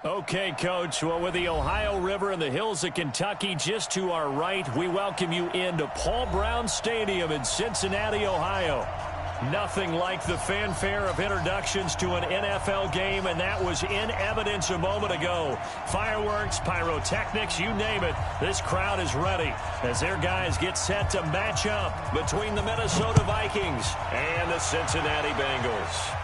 Okay, Coach. Well, with the Ohio River and the hills of Kentucky just to our right, we welcome you into Paul Brown Stadium in Cincinnati, Ohio. Nothing like the fanfare of introductions to an NFL game, and that was in evidence a moment ago. Fireworks, pyrotechnics, you name it. This crowd is ready as their guys get set to match up between the Minnesota Vikings and the Cincinnati Bengals.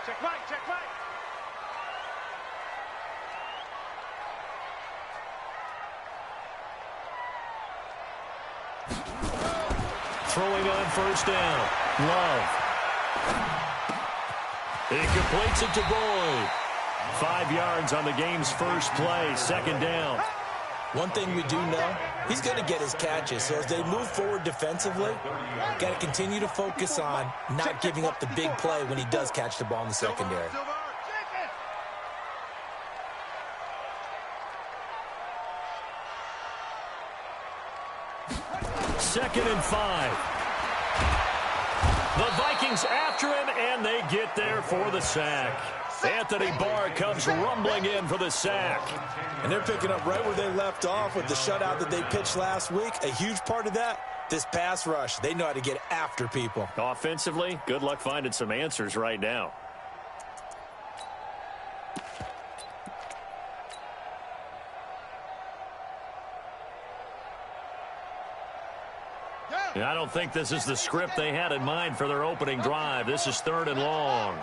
Check right, check right. Throwing on first down. Love. He completes it to Boyd. 5 yards on the game's first play. Second down. One thing we do know, he's going to get his catches. So as they move forward defensively, got to continue to focus on not giving up the big play when he does catch the ball in the secondary. Second and 5. The Vikings after him, and they get there for the sack. Anthony Barr comes rumbling in for the sack. And they're picking up right where they left off with the shutout that they pitched last week. A huge part of that, this pass rush. They know how to get after people. Offensively, good luck finding some answers right now. I don't think this is the script they had in mind for their opening drive. This is 3rd and long.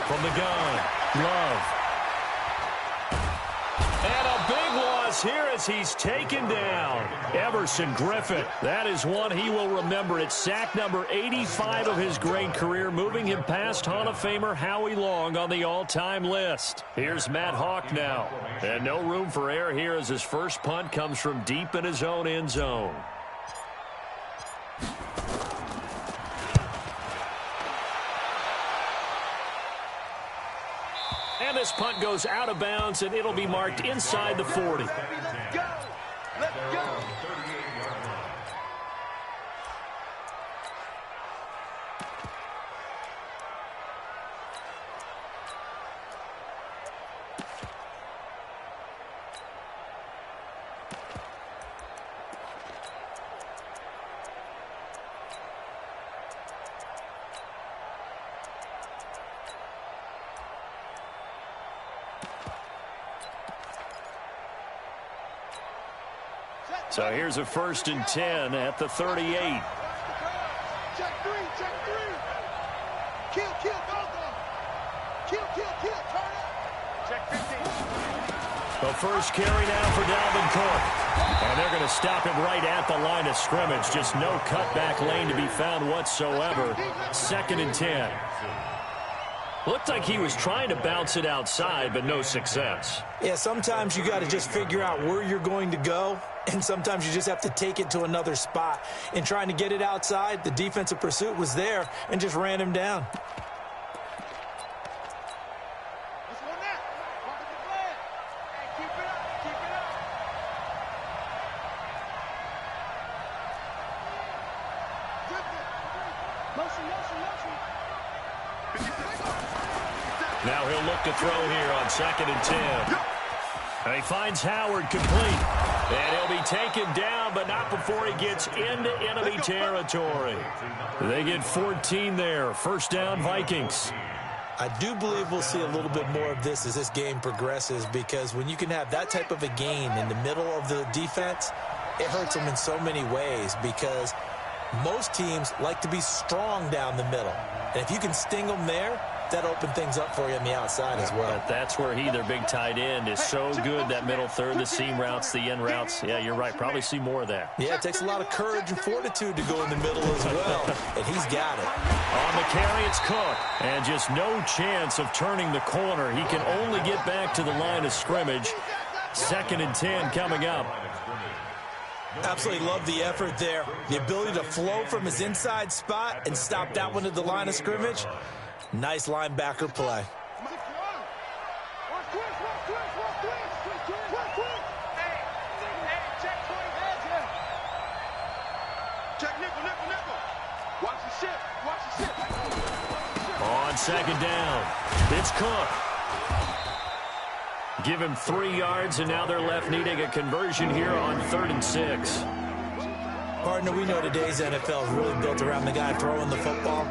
From the gun, Love. And a big loss here as he's taken down. Everson Griffin. That is one he will remember. It's sack number 85 of his great career, moving him past Hall of Famer Howie Long on the all-time list. Here's Matt Hawk now. And no room for error here as his first punt comes from deep in his own end zone. And this punt goes out of bounds, and it'll be marked inside the 40. Let's go! Let's go! So here's a 1st and 10 at the 38. Check 3, check 3. Kill, go, go. Kill, turn up. Check 15. The first carry now for Dalvin Cook. And they're going to stop him right at the line of scrimmage. Just no cutback lane to be found whatsoever. 2nd and 10. Looked like he was trying to bounce it outside, but no success. Yeah, sometimes you got to just figure out where you're going to go, and sometimes you just have to take it to another spot. In trying to get it outside, the defensive pursuit was there and just ran him down. Let's go now. Part of the plan. Hey, keep it up, keep it up. Motion. Now he'll look to throw here on 2nd and 10. And he finds Howard complete. And he'll be taken down, but not before he gets into enemy territory. They get 14 there. First down, Vikings. I do believe we'll see a little bit more of this as this game progresses, because when you can have that type of a gain in the middle of the defense, it hurts them in so many ways, because most teams like to be strong down the middle. And if you can sting them there, that'll open things up for you on the outside as well. But that's where their big tight end, is so good, that middle third, the seam routes, the in routes. Yeah, you're right. Probably see more of that. Yeah, it takes a lot of courage and fortitude to go in the middle as well, and he's got it. On the carry, it's Cook. And just no chance of turning the corner. He can only get back to the line of scrimmage. 2nd and 10 coming up. Absolutely love the effort there. The ability to flow from his inside spot and stop that one at the line of scrimmage. Nice linebacker play. On 2nd down, it's Cook. Give him 3 yards, and now they're left needing a conversion here on 3rd and 6. Partner, we know today's NFL is really built around the guy throwing the football.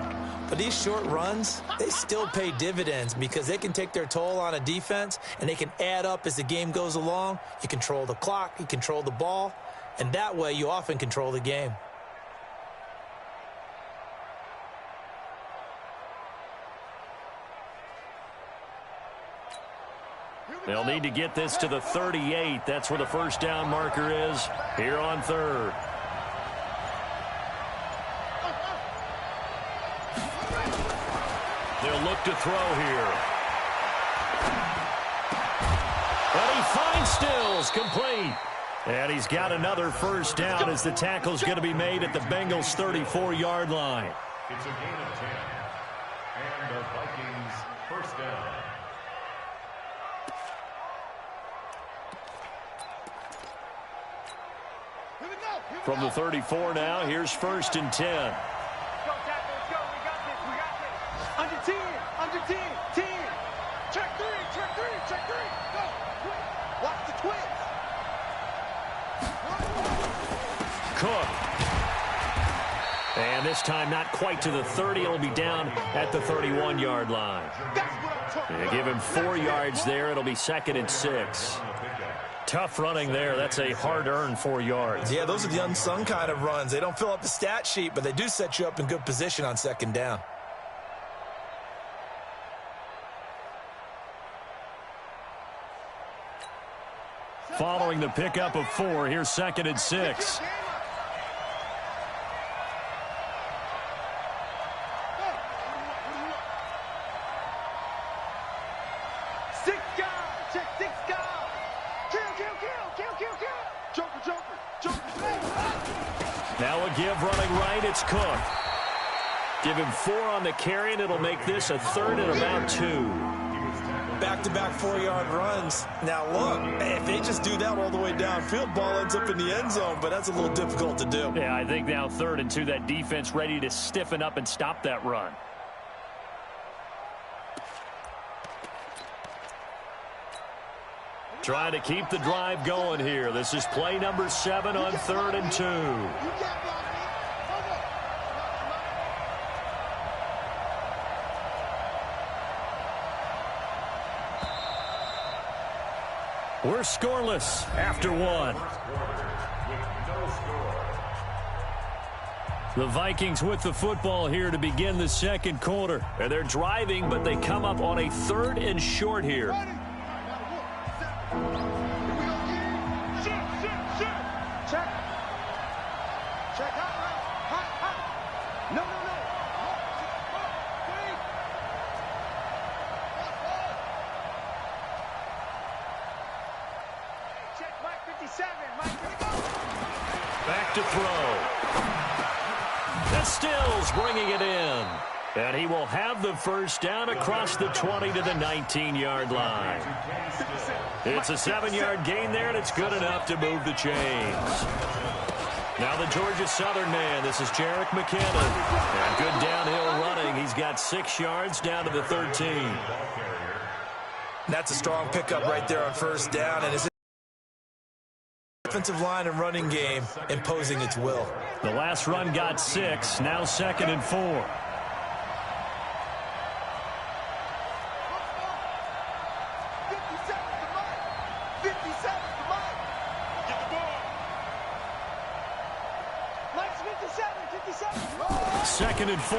But these short runs, they still pay dividends because they can take their toll on a defense, and they can add up as the game goes along. You control the clock, you control the ball, and that way you often control the game. They'll need to get this to the 38. That's where the first down marker is here on 3rd. They'll look to throw here. But he finds Stills, complete. And he's got another first down as the tackle's going to be made at the Bengals' 34-yard line. It's a gain of 10. And the Vikings first down. From the 34 now, here's 1st and 10. Go, tackle, let's go. We got this. We got this. Under 10. Under 10. 10. Check 3. Check 3. Check 3. Go. Quick. Watch the twins. Cook. And this time not quite to the 30. It'll be down at the 31-yard line. That's what I'm talking about. They give him 4 yards there. It'll be 2nd and 6. Tough running there. That's a hard-earned 4 yards. Yeah, those are the unsung kind of runs. They don't fill up the stat sheet, but they do set you up in good position on 2nd down. Following the pickup of 4, here's 2nd and 6. Now a give running right, it's Cook. Give him 4 on the carry, and it'll make this a 3rd and about 2. Back-to-back 4-yard runs. Now, look, if they just do that all the way downfield, ball ends up in the end zone, but that's a little difficult to do. Yeah, I think now 3rd and 2, that defense ready to stiffen up and stop that run. Trying to keep the drive going here. This is play number 7 on 3rd and 2. We're scoreless after 1. The Vikings with the football here to begin the 2nd quarter. And they're driving, but they come up on a 3rd and short here. Back to throw. That's Stills bringing it in. And he will have the first down across the 20 to the 19-yard line. It's a 7-yard gain there, and it's good enough to move the chains. Now the Georgia Southern man, this is Jerick McKinnon. And good downhill running. He's got 6 yards down to the 13. That's a strong pickup right there on first down, and his offensive line and running game imposing its will. The last run got 6, now 2nd and 4. Second and 4.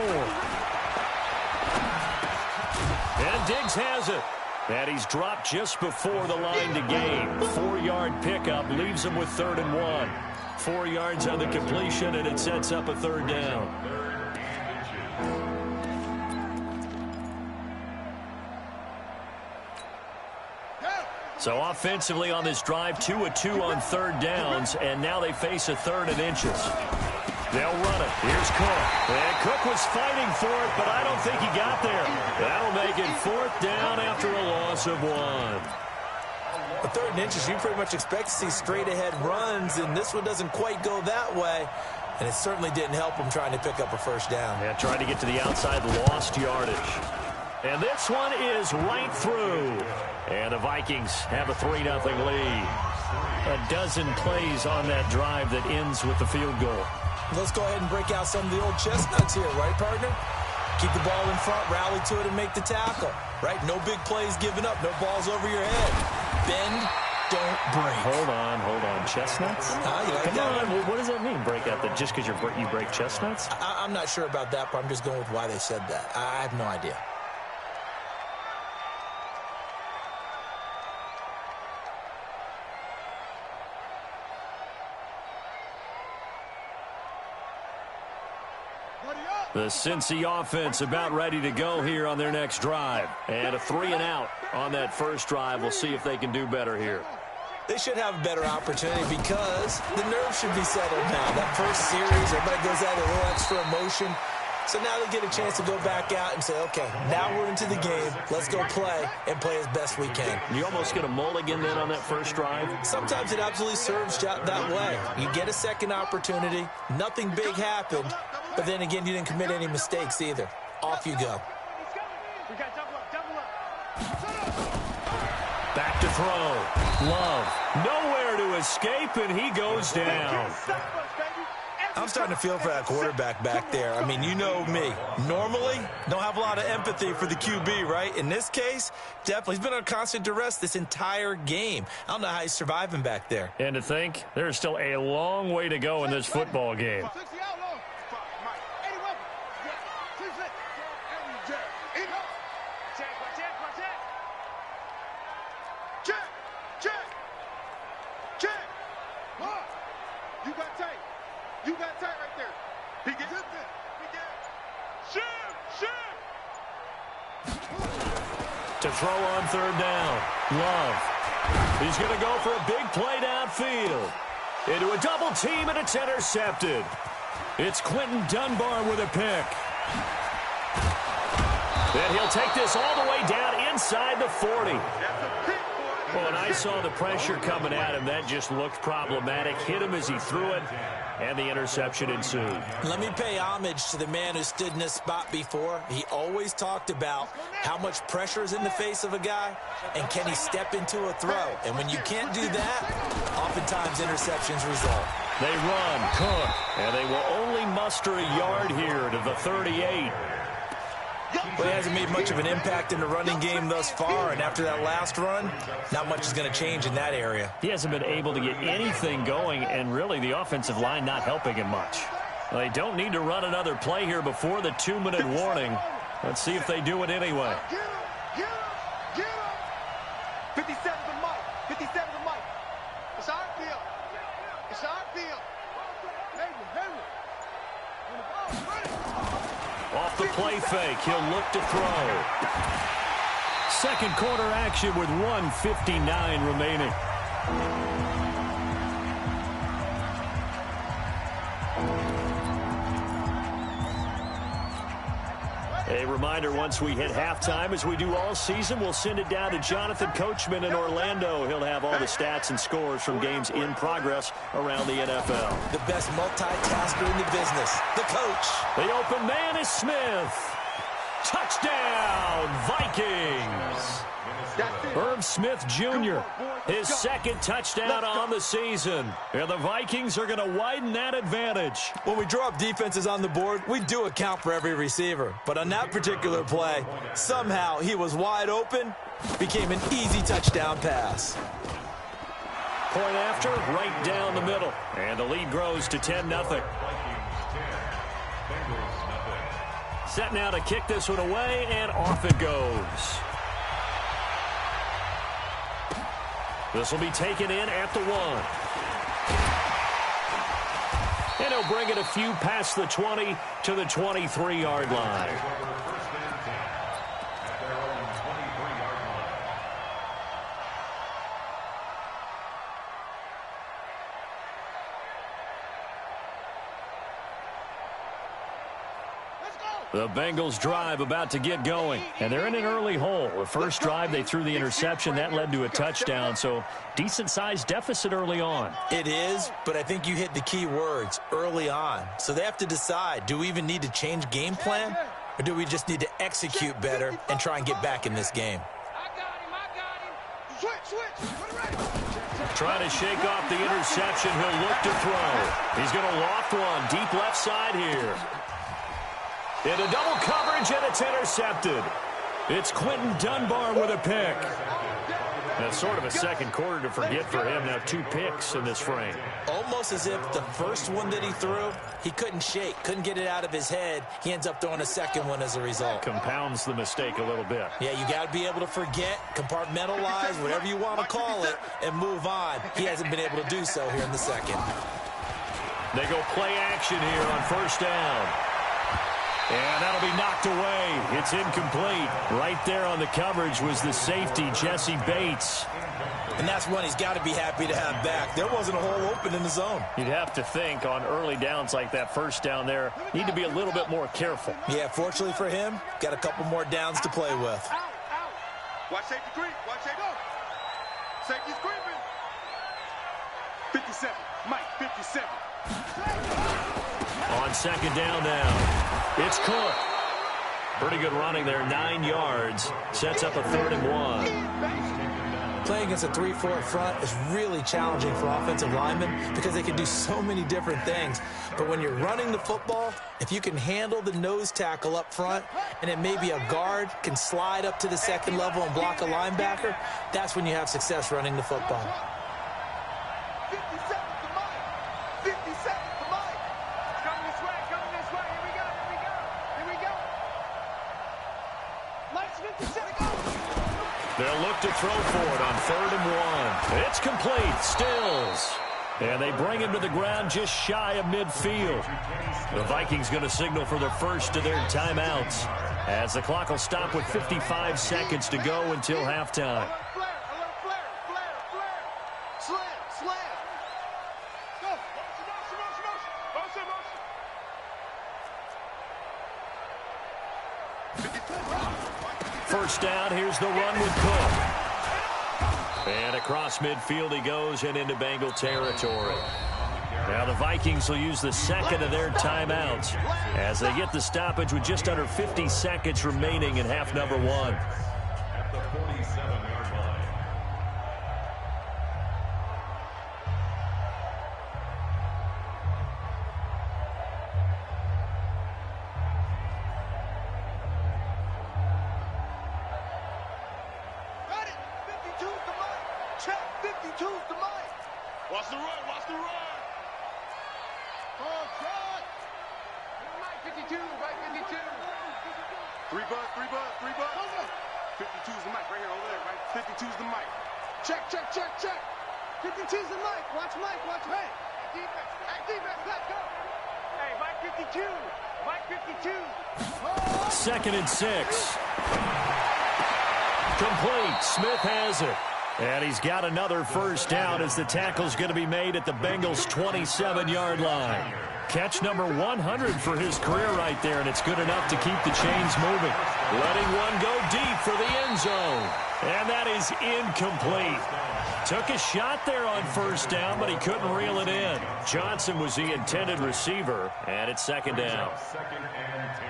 And Diggs has it. And he's dropped just before the line to gain. 4-yard pickup leaves him with 3rd and 1. 4 yards on the completion, and it sets up a 3rd down. So offensively on this drive, 2 of 2 on 3rd downs, and now they face a 3rd and inches. They'll run it. Here's Cook. And Cook was fighting for it, but I don't think he got there. That'll make it 4th down after a loss of 1. A 3rd and inches, you pretty much expect to see straight-ahead runs, and this one doesn't quite go that way. And it certainly didn't help him trying to pick up a 1st down. Yeah, trying to get to the outside, lost yardage. And this one is right through. And the Vikings have a 3-0 lead. A dozen plays on that drive that ends with the field goal. Let's go ahead and break out some of the old chestnuts here, right, partner? Keep the ball in front, rally to it, and make the tackle, right? No big plays given up, no balls over your head. Bend, don't break. Hold on. Chestnuts? You like Come that? on, what does that mean, break out? That just because you break chestnuts? I'm not sure about that, but I'm just going with why they said that. I have no idea. The Cincy offense about ready to go here on their next drive. And a 3 and out on that first drive. We'll see if they can do better here. They should have a better opportunity because the nerves should be settled now. That first series, everybody goes out with a little extra emotion. So now they get a chance to go back out and say, okay, now we're into the game. Let's go play and play as best we can. You almost get a mulligan then on that first drive? Sometimes it absolutely serves that way. You get a second opportunity. Nothing big happened. But then again, you didn't commit any mistakes either. Off you go. We got double up. Back to throw. Love. Nowhere to escape, and he goes down. I'm starting to feel for that quarterback back there. I mean, you know me. Normally, don't have a lot of empathy for the QB, right? In this case, definitely. He's been on constant duress this entire game. I don't know how he's surviving back there. And to think, there's still a long way to go in this football game. To throw on 3rd down. Love. He's going to go for a big play downfield. Into a double team, and it's intercepted. It's Quentin Dunbar with a pick. And he'll take this all the way down inside the 40. Well, when I saw the pressure coming at him, that just looked problematic. Hit him as he threw it, and the interception ensued. Let me pay homage to the man who stood in this spot before. He always talked about how much pressure is in the face of a guy, and can he step into a throw. And when you can't do that, oftentimes interceptions result. They run, Cook, and they will only muster a yard here to the 38. Well, he hasn't made much of an impact in the running game thus far, and after that last run, not much is going to change in that area. He hasn't been able to get anything going, and really the offensive line not helping him much. Well, they don't need to run another play here before the 2-minute warning. Let's see if they do it anyway. Get him! 57 to Mike. 57 to Mike. It's our field. It's our field. Hayward. On the ball, run it. Off the play fake, he'll look to throw. Second quarter action with 1:59 remaining. A reminder, once we hit halftime, as we do all season, we'll send it down to Jonathan Coachman in Orlando. He'll have all the stats and scores from games in progress around the NFL. The best multitasker in the business, the coach. The open man is Smith. Touchdown, Vikings. Herb Smith Jr., his second touchdown on the season. And the Vikings are going to widen that advantage. When we draw up defenses on the board, we do account for every receiver. But on that particular play, somehow he was wide open, became an easy touchdown pass. Point after, right down the middle. And the lead grows to 10-0. set now to kick this one away, and off it goes. This will be taken in at the 1. And he'll bring it a few past the 20 to the 23-yard line. The Bengals drive about to get going, and they're in an early hole. The first drive, they threw the interception. That led to a touchdown, so decent-sized deficit early on. It is, but I think you hit the key words, early on. So they have to decide, do we even need to change game plan, or do we just need to execute better and try and get back in this game? I got him. Switch. Trying to shake off the interception. He'll look to throw. He's going to loft one deep left side here. Into double coverage, and it's intercepted. It's Quentin Dunbar with a pick. That's sort of a second quarter to forget for him. Now 2 picks in this frame. Almost as if the first one that he threw, he couldn't shake, couldn't get it out of his head. He ends up throwing a second one as a result. Compounds the mistake a little bit. Yeah, you got to be able to forget, compartmentalize, whatever you want to call it, and move on. He hasn't been able to do so here in the second. They go play action here on first down. And that'll be knocked away. It's incomplete. Right there on the coverage was the safety, Jesse Bates. And that's one he's got to be happy to have back. There wasn't a hole open in the zone. You'd have to think on early downs like that first down there, need to be a little bit more careful. Yeah, fortunately for him, got a couple more downs to play with. Out. Watch safety creep. Watch safety go. Safety's creeping. 57. Mike, 57. On second down now. It's Cook. Pretty good running there, 9 yards. Sets up a 3rd and 1. Playing against a 3-4 front is really challenging for offensive linemen because they can do so many different things. But when you're running the football, if you can handle the nose tackle up front and then maybe a guard can slide up to the second level and block a linebacker, that's when you have success running the football. 57 to Mike. 57 to Mike. Coming this way. Here we go. Mike's 57. Go. They'll look to throw for it on 3rd and 1. It's complete. Stills. And they bring him to the ground just shy of midfield. The Vikings going to signal for the first of their timeouts as the clock will stop with 55 seconds to go until halftime. Flare. Slam. Go. First down, here's the run with Cook. And across midfield he goes and into Bengal territory. Now the Vikings will use the second of their timeouts as they get the stoppage with just under 50 seconds remaining in half number 1. At the 47-yard line. Got it. 52's the Mike. Check. 52's the Mike. Watch the run. Oh, shot. Mike 52. Mike 52. 3 bud. 52's the Mike right here over there, right? 52's the Mike. Check. 52's the Mike. Watch Mike. Hey. Defense. Let's go. Hey, Mike 52. Mike 52. Oh. 2nd and 6. Complete. Smith has it. And he's got another first down as the tackle's going to be made at the Bengals' 27-yard line. Catch number 100 for his career right there, and it's good enough to keep the chains moving. Letting one go deep for the end zone. And that is incomplete. Took a shot there on first down, but he couldn't reel it in. Johnson was the intended receiver, and it's 2nd down. 2nd and 10.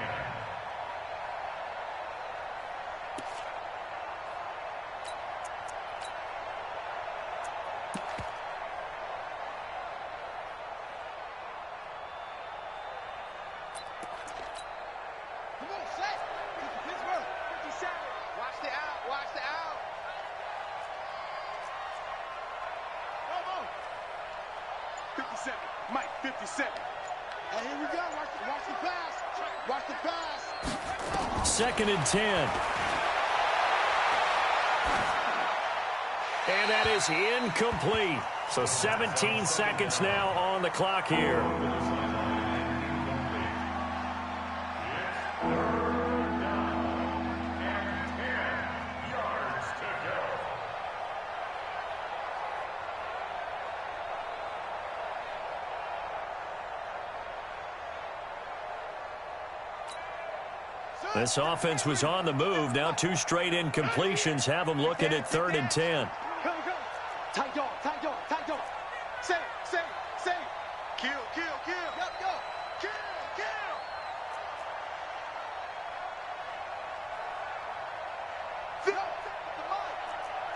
Come on, set. Pittsburgh. 57. Watch the out. Come on. 57. Mike, 57. And here we go. Watch the pass. 2nd and 10. And that is incomplete. So 17 seconds now on the clock here. This offense was on the move. Now 2 straight incompletions have them looking at 3rd and 10. Go, go. Tight dog, tight dog, tight dog. Say, say. Kill. Yep, go. Kill.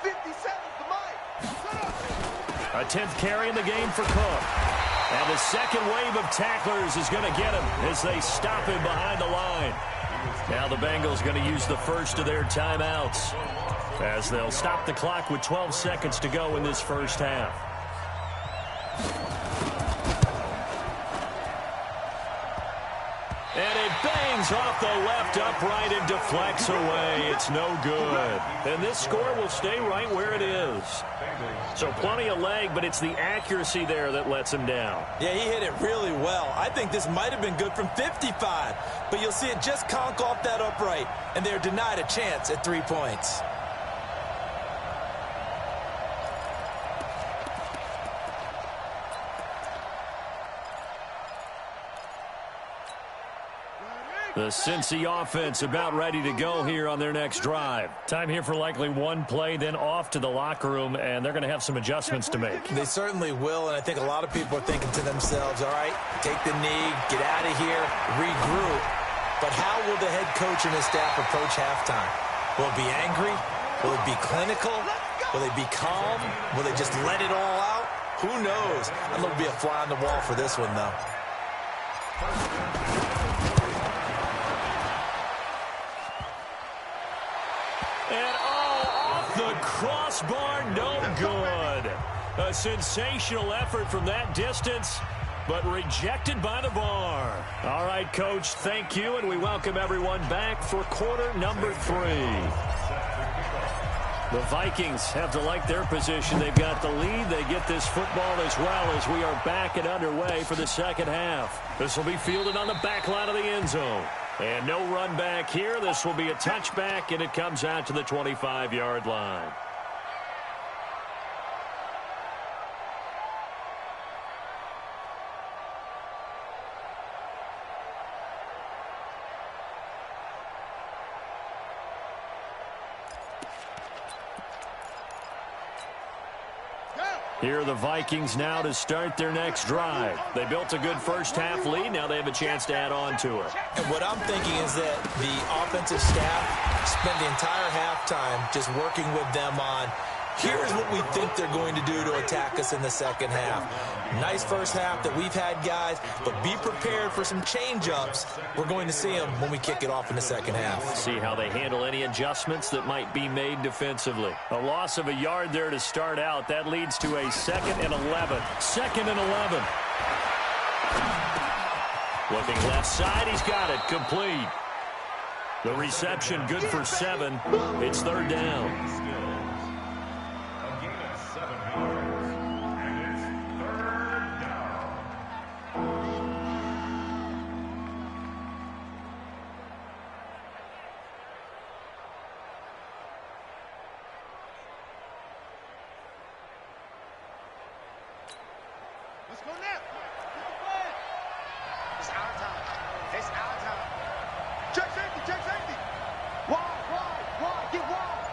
57's the mic. A 10th carry in the game for Cook. And the second wave of tacklers is going to get him as they stop him behind the line. Now the Bengals going to use the first of their timeouts as they'll stop the clock with 12 seconds to go in this first half. And it bangs off the left upright and deflects away. It's no good. And this score will stay right where it is. So plenty of leg, but it's the accuracy there that lets him down. Yeah, he hit it really well. I think this might have been good from 55, but you'll see it just conk off that upright, and they're denied a chance at 3 points. The Cincy offense about ready to go here on their next drive. Time here for likely one play, then off to the locker room, and they're going to have some adjustments to make. They certainly will, and I think a lot of people are thinking to themselves, all right, take the knee, get out of here, regroup. But how will the head coach and his staff approach halftime? Will it be angry? Will it be clinical? Will they be calm? Will they just let it all out? Who knows? I'm going to be a fly on the wall for this one, though. And off the crossbar, no good. A sensational effort from that distance, but rejected by the bar. All right, Coach, thank you, and we welcome everyone back for quarter number 3. The Vikings have to like their position. They've got the lead. They get this football as well as we are back and underway for the second half. This will be fielded on the back line of the end zone. And no run back here. This will be a touchback, and it comes out to the 25-yard line. Here are the Vikings now to start their next drive. They built a good first-half lead. Now they have a chance to add on to it. And what I'm thinking is that the offensive staff spent the entire halftime just working with them on, here's what we think they're going to do to attack us in the second half. Nice first half that we've had, guys, but be prepared for some change-ups. We're going to see them when we kick it off in the second half. See how they handle any adjustments that might be made defensively. A loss of a yard there to start out. That leads to a 2nd and 11. 2nd and 11. Looking left side, he's got it. Complete. The reception good for 7. It's 3rd down. Let's go now. It's our time. It's our time. Check safety, check safety. Wide, get wide.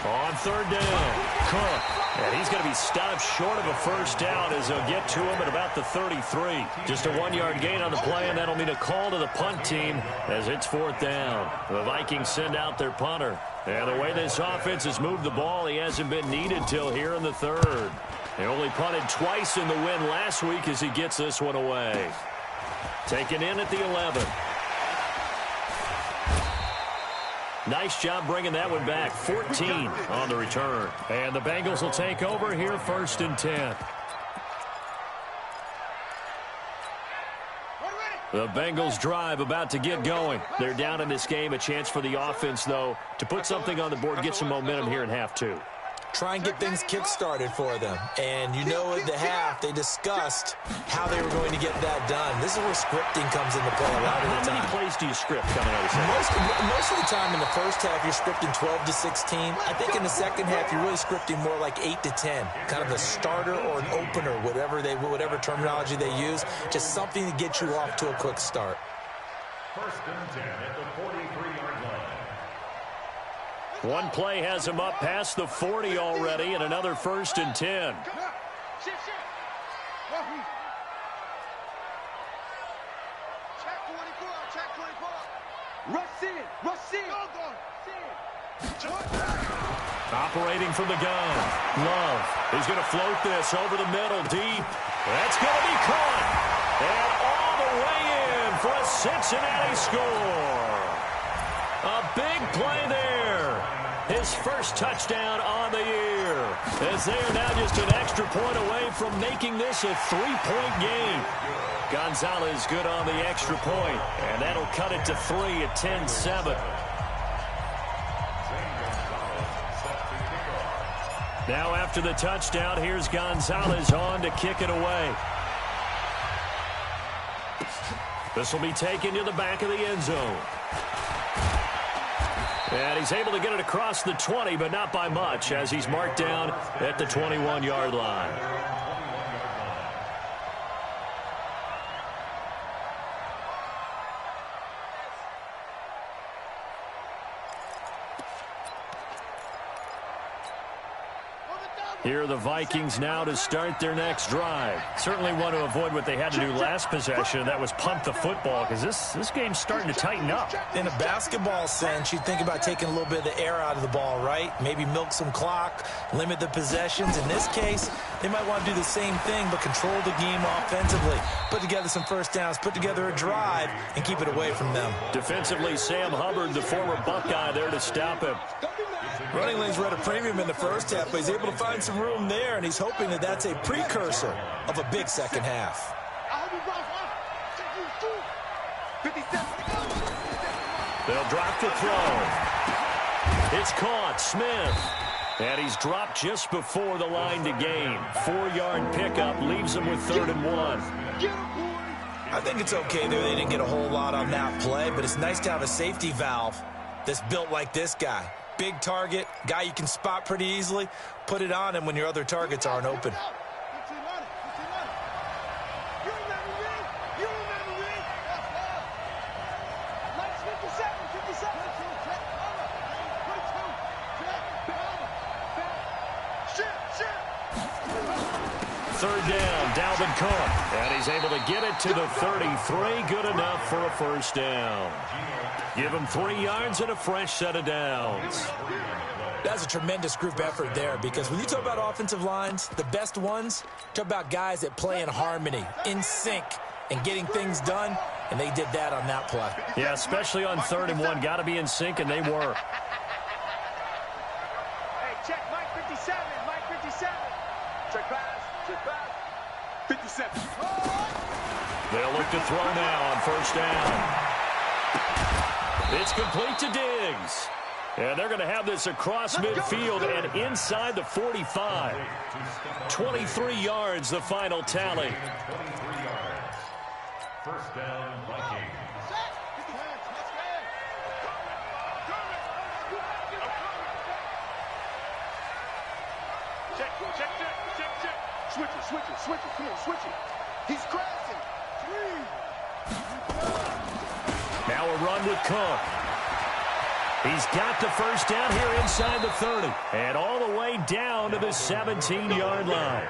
On 3rd down, Cook. And he's going to be stopped short of a first down as they'll get to him at about the 33. Just a 1-yard gain on the play, and that'll mean a call to the punt team as it's 4th down. The Vikings send out their punter. And the way this offense has moved the ball, he hasn't been needed till here in the 3rd. He only punted twice in the win last week as he gets this one away. Taken in at the 11. Nice job bringing that one back. 14 on the return. And the Bengals will take over here 1st and 10. Ready? The Bengals drive about to get going. They're down in this game. A chance for the offense, though, to put something on the board, get some momentum here in half two. Try and get things kick-started for them. And you know at the half, they discussed how they were going to get that done. This is where scripting comes into play a lot of the time. How many plays do you script coming out of the Most of the time in the first half, you're scripting 12 to 16. I think in the second half, you're really scripting more like 8 to 10. Kind of a starter or an opener, whatever terminology they use. Just something to get you off to a quick start. First and 10 at the 43-yard line. One play has him up past the 40 already, and another first and 10. Check 24. Check 24. Rush in. Rush in. Operating from the gun. Love is going to float this over the middle deep. That's going to be caught. And all the way in for a Cincinnati score. A big play there. His first touchdown on the year. As they are now just an extra point away from making this a 3-point game. Gonzalez good on the extra point. And that'll cut it to 3 at 10-7. Now after the touchdown, here's Gonzalez on to kick it away. This will be taken to the back of the end zone. And he's able to get it across the 20, but not by much, as he's marked down at the 21-yard line. Here are the Vikings now to start their next drive. Certainly want to avoid what they had to do last possession. That was punt the football, because this game's starting to tighten up. In a basketball sense, you'd think about taking a little bit of the air out of the ball, right? Maybe milk some clock, limit the possessions. In this case, they might want to do the same thing, but control the game offensively. Put together some first downs, put together a drive, and keep it away from them. Defensively, Sam Hubbard, the former Buckeye, there to stop him. Running lanes were at a premium in the first half, but he's able to find some room there, and he's hoping that that's a precursor of a big second half. They'll drop the throw. It's caught. Smith. And he's dropped just before the line to gain. 4-yard pickup leaves him with 3rd and 1. I think it's okay there. They didn't get a whole lot on that play, but it's nice to have a safety valve that's built like this guy. Big target, guy you can spot pretty easily. Put it on him when your other targets aren't open. Third down, Dalvin Cook. And he's able to get it to the 33. Good enough for a first down. Give him 3 yards and a fresh set of downs. That's a tremendous group effort there, because when you talk about offensive lines, the best ones, talk about guys that play in harmony, in sync, and getting things done, and they did that on that play. Yeah, especially on 3rd and 1. Got to be in sync, and they were. Hey, check Mike 57. Mike 57. Check pass. Check pass. 57. They'll look to throw now on first down. It's complete to Diggs. And they're going to have this across midfield and inside the 45. 23 yards, the final tally. 23 yards. First down, Vikings. Check. Switch it. Come on, switch it. He's crashing. 3. Now a run with Cook. He's got the first down here inside the 30. And all the way down to the 17-yard line.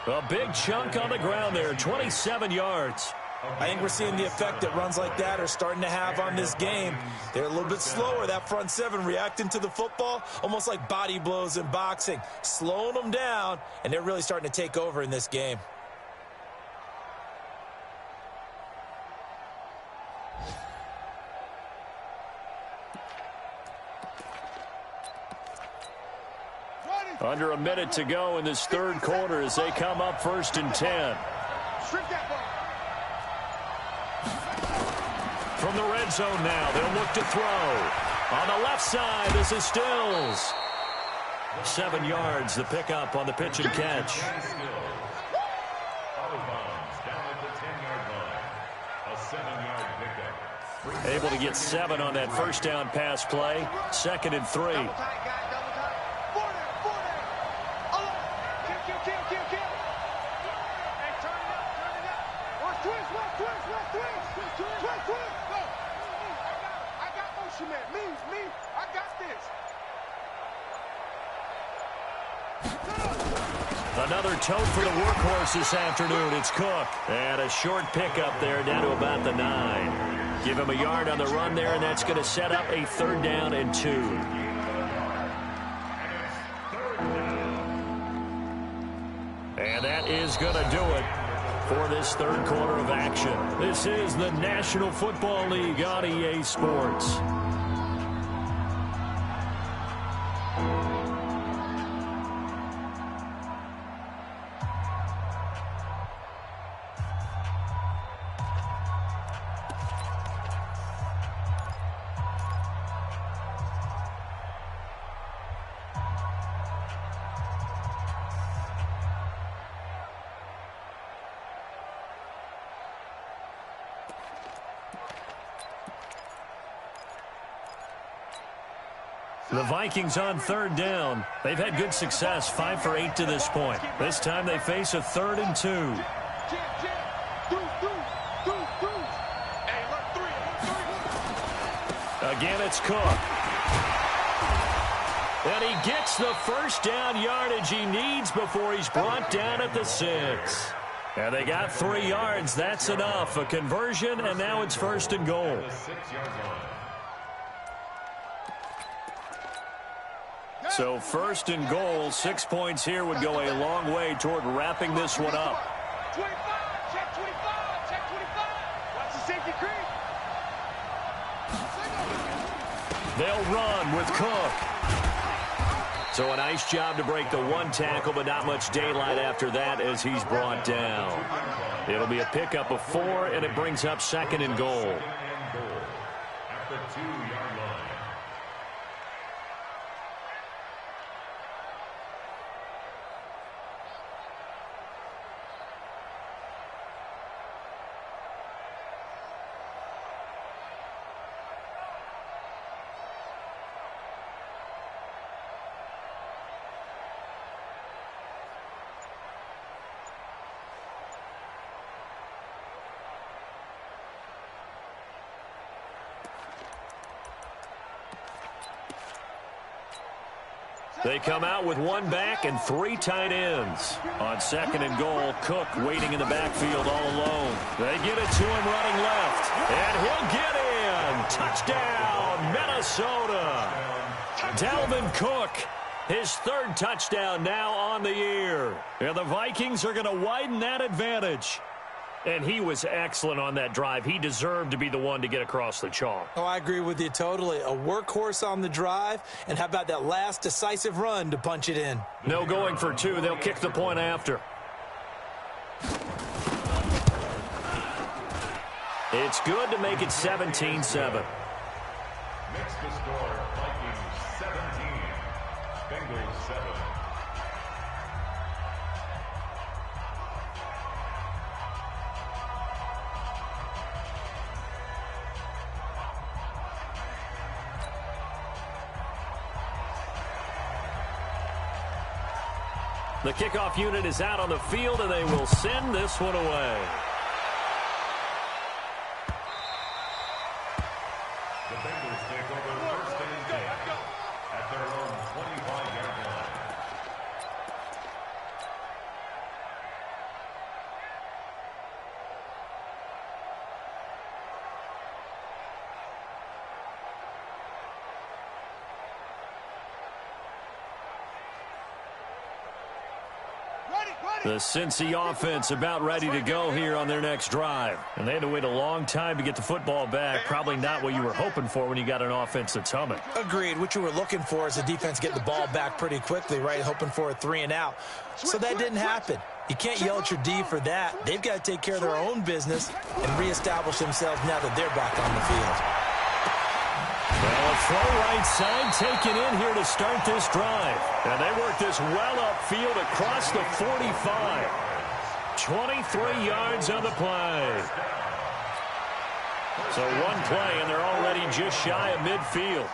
A big chunk on the ground there, 27 yards. I think we're seeing the effect that runs like that are starting to have on this game. They're a little bit slower, that front seven, reacting to the football, almost like body blows in boxing, slowing them down, and they're really starting to take over in this game. Under a minute to go in this third quarter as they come up 1st and 10. Strip that ball. From the red zone now, they'll look to throw. On the left side, this is Stills. 7 yards, the pickup on the pitch and catch. Able to get 7 on that first down pass play. 2nd and 3. Another tote for the workhorse this afternoon. It's Cook. And a short pickup there down to about the 9. Give him a yard on the run there, and that's going to set up a 3rd down and 2. And that is going to do it for this 3rd quarter of action. This is the National Football League on EA Sports. The Vikings on 3rd down. They've had good success, 5 for 8 to this point. This time they face a 3rd and 2. Again, it's Cook. And he gets the first down yardage he needs before he's brought down at the 6. And they got 3 yards. That's enough. A conversion, and now it's 1st and goal. So 1st and goal, 6 points here would go a long way toward wrapping this one up. 25, check 25, check 25. Watch the safety creep. They'll run with Cook. So a nice job to break the 1 tackle, but not much daylight after that as he's brought down. It'll be a pickup of 4, and it brings up 2nd and goal. At the 2-yard line. They come out with 1 back and 3 tight ends. On 2nd and goal, Cook waiting in the backfield all alone. They get it to him running left. And he'll get in. Touchdown, Minnesota. Dalvin Cook, his 3rd touchdown now on the year. And the Vikings are going to widen that advantage. And he was excellent on that drive. He deserved to be the one to get across the chalk. Oh, I agree with you totally. A workhorse on the drive, and how about that last decisive run to punch it in? No going for 2. They'll kick the point after. It's good to make it 17-7. Makes the score Vikings 17, Bengals 7. The kickoff unit is out on the field, and they will send this one away. The Bengals take over 1st and 10 at their own 25-yard line. The Cincy offense about ready to go here on their next drive. And they had to wait a long time to get the football back. Probably not what you were hoping for when you got an offense that's humming. Agreed. What you were looking for is the defense getting the ball back pretty quickly, right? Hoping for a 3 and out. So that didn't happen. You can't yell at your D for that. They've got to take care of their own business and reestablish themselves now that they're back on the field. Well, a throw right side taken in here to start this drive. And they work this well upfield across the 45. 23 yards on the play. So one play, and they're already just shy of midfield.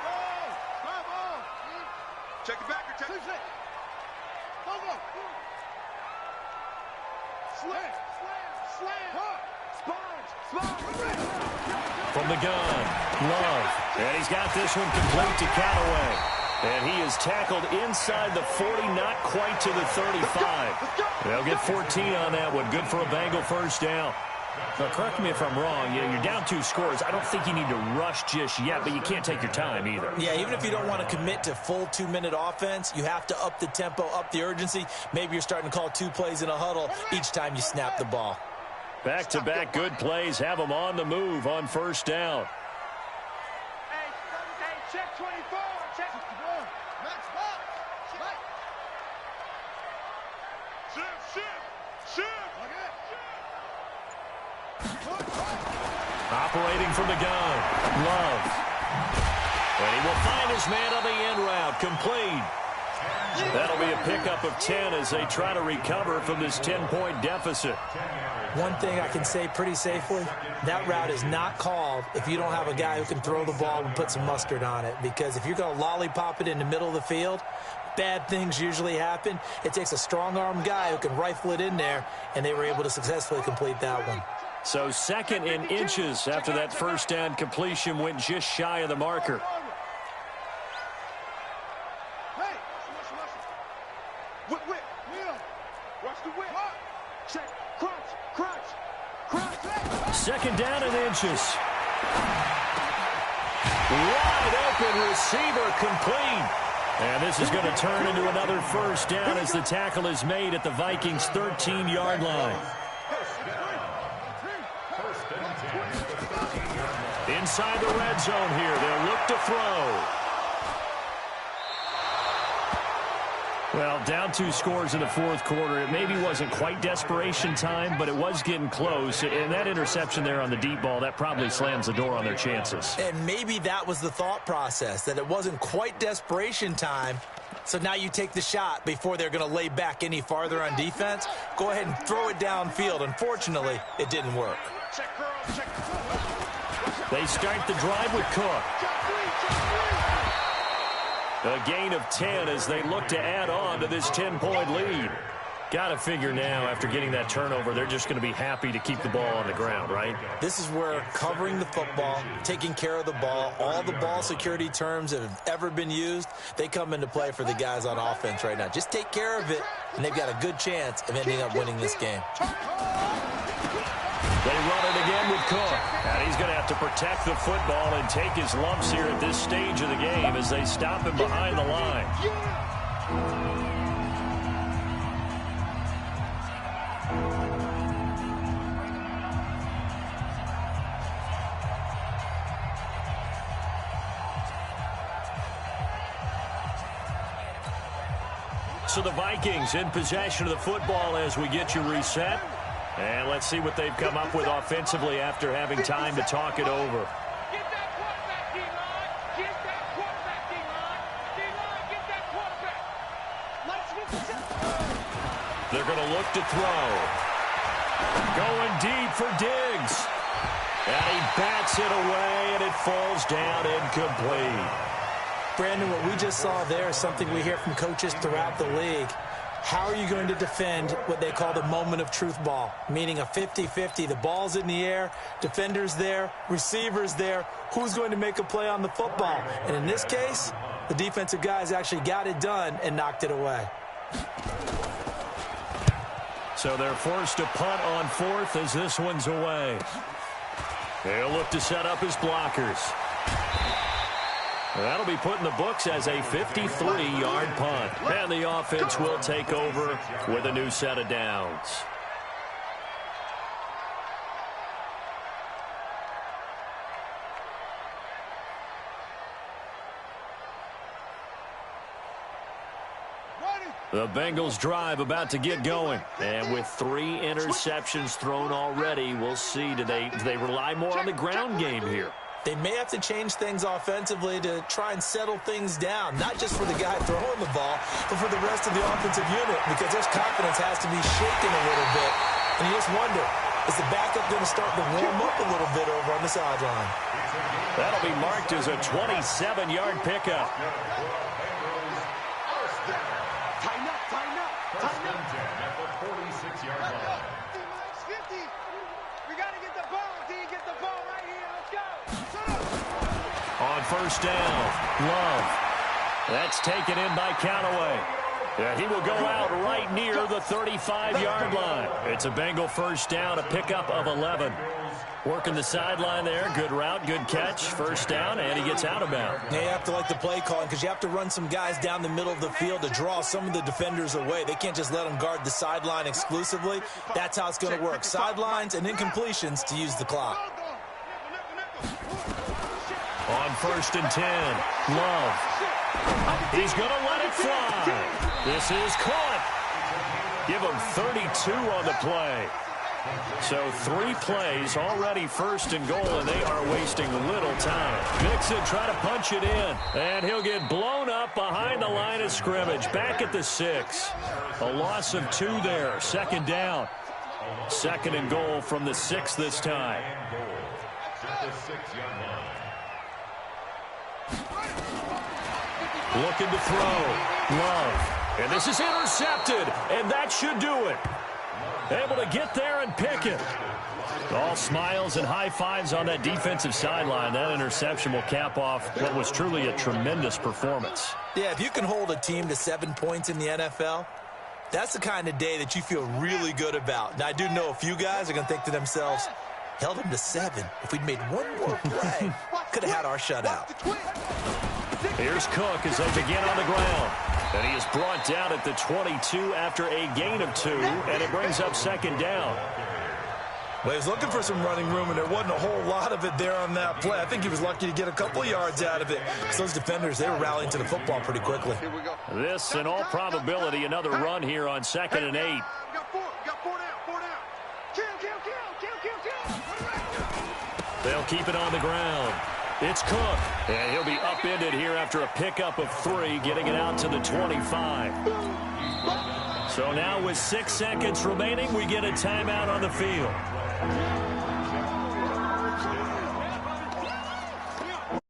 Check it back. Check it. From the gun, Love. And he's got this one complete to Callaway. And he is tackled inside the 40, not quite to the 35. They'll get 14 on that one. Good for a Bengal first down. Now, correct me if I'm wrong. You're down 2 scores. I don't think you need to rush just yet, but you can't take your time either. Yeah, even if you don't want to commit to full 2-minute offense, you have to up the tempo, up the urgency. Maybe you're starting to call 2 plays in a huddle each time you snap the ball. Back-to-back good plays have them on the move on first down. Hey, check 24. Check. Max box. Shift. Operating from the gun, Love. And he will find his man on the end route, complete. That'll be a pickup of 10 as they try to recover from this 10-point deficit. One thing I can say pretty safely, that route is not called if you don't have a guy who can throw the ball and put some mustard on it. Because if you're going to lollipop it in the middle of the field, bad things usually happen. It takes a strong-armed guy who can rifle it in there, and they were able to successfully complete that one. So 2nd and inches after that first down completion went just shy of the marker. Hey, whip. Watch the whip. Check. Crunch. 2nd down and inches. Wide open receiver complete. And this is going to turn into another first down as the tackle is made at the Vikings' 13-yard line. Inside the red zone here, they'll look to throw. Well, down 2 scores in the 4th quarter. It maybe wasn't quite desperation time, but it was getting close. And that interception there on the deep ball, that probably slams the door on their chances. And maybe that was the thought process, that it wasn't quite desperation time. So now you take the shot before they're going to lay back any farther on defense. Go ahead and throw it downfield. Unfortunately, it didn't work. They start the drive with Cook. A gain of 10 as they look to add on to this 10-point lead. Got to figure now, after getting that turnover, they're just going to be happy to keep the ball on the ground, right? This is where covering the football, taking care of the ball, all the ball security terms that have ever been used, they come into play for the guys on offense right now. Just take care of it, and they've got a good chance of ending up winning this game. They run it again with Cook. And he's going to have to protect the football and take his lumps here at this stage of the game as they stop him behind the line. So the Vikings in possession of the football as we get you reset. And let's see what they've come up with offensively after having time to talk it over. Get that quarterback, D-line. Get that quarterback, D-line. D-line, get that quarterback. Let's get the shot. They're going to look to throw. Going deep for Diggs. And he bats it away, and it falls down incomplete. Brandon, what we just saw there is something we hear from coaches throughout the league. How are you going to defend what they call the moment of truth ball, meaning a 50-50? The ball's in the air, defender's there, receiver's there. Who's going to make a play on the football? And in this case, the defensive guys actually got it done and knocked it away. So they're forced to punt on 4th as this one's away. They'll look to set up his blockers. That'll be put in the books as a 53-yard punt. And the offense will take over with a new set of downs. Ready. The Bengals drive about to get going. And with 3 interceptions thrown already, we'll see. Do they rely more on the ground game here? They may have to change things offensively to try and settle things down, not just for the guy throwing the ball, but for the rest of the offensive unit, because their confidence has to be shaken a little bit. And you just wonder, is the backup going to start to warm up a little bit over on the sideline? That'll be marked as a 27-yard pickup. Tighten up, tighten up, tighten up. At the 46-yard line. We got to get the ball until you get the ball right here. Let's go. On first down, Love. That's taken in by Callaway. Yeah, he will go out right near the 35-yard line. It's a Bengal first down, a pickup of 11. Working the sideline there. Good route, good catch. First down, and he gets out of bounds. Yeah, you have to like the play calling because you have to run some guys down the middle of the field to draw some of the defenders away. They can't just let them guard the sideline exclusively. That's how it's going to work. Sidelines and incompletions to use the clock. On first and 10, Love. He's going to let it fly. This is caught. Give him 32 on the play. So 3 plays, already first and goal, and they are wasting little time. Mixon trying to punch it in, and he'll get blown up behind the line of scrimmage. Back at the 6. A loss of 2 there. Second down. Second and goal from the 6 this time. Looking to throw. Love. And this is intercepted, and that should do it. Able to get there and pick it. All smiles and high fives on that defensive sideline. That interception will cap off what was truly a tremendous performance. Yeah, if you can hold a team to 7 points in the NFL, that's the kind of day that you feel really good about. Now, I do know a few guys are going to think to themselves, held them to 7. If we'd made one more play, could have had our shutout. Here's Cook as they begin on the ground. And he is brought down at the 22 after a gain of 2, and it brings up second down. Well, he was looking for some running room, and there wasn't a whole lot of it there on that play. I think he was lucky to get a couple of yards out of it. Because those defenders, they were rallying to the football pretty quickly. This, in all probability, another run here on 2nd and 8. Got 4 down. Kill. They'll keep it on the ground. It's Cook, and he'll be upended here after a pickup of 3, getting it out to the 25. So now with 6 seconds remaining, we get a timeout on the field.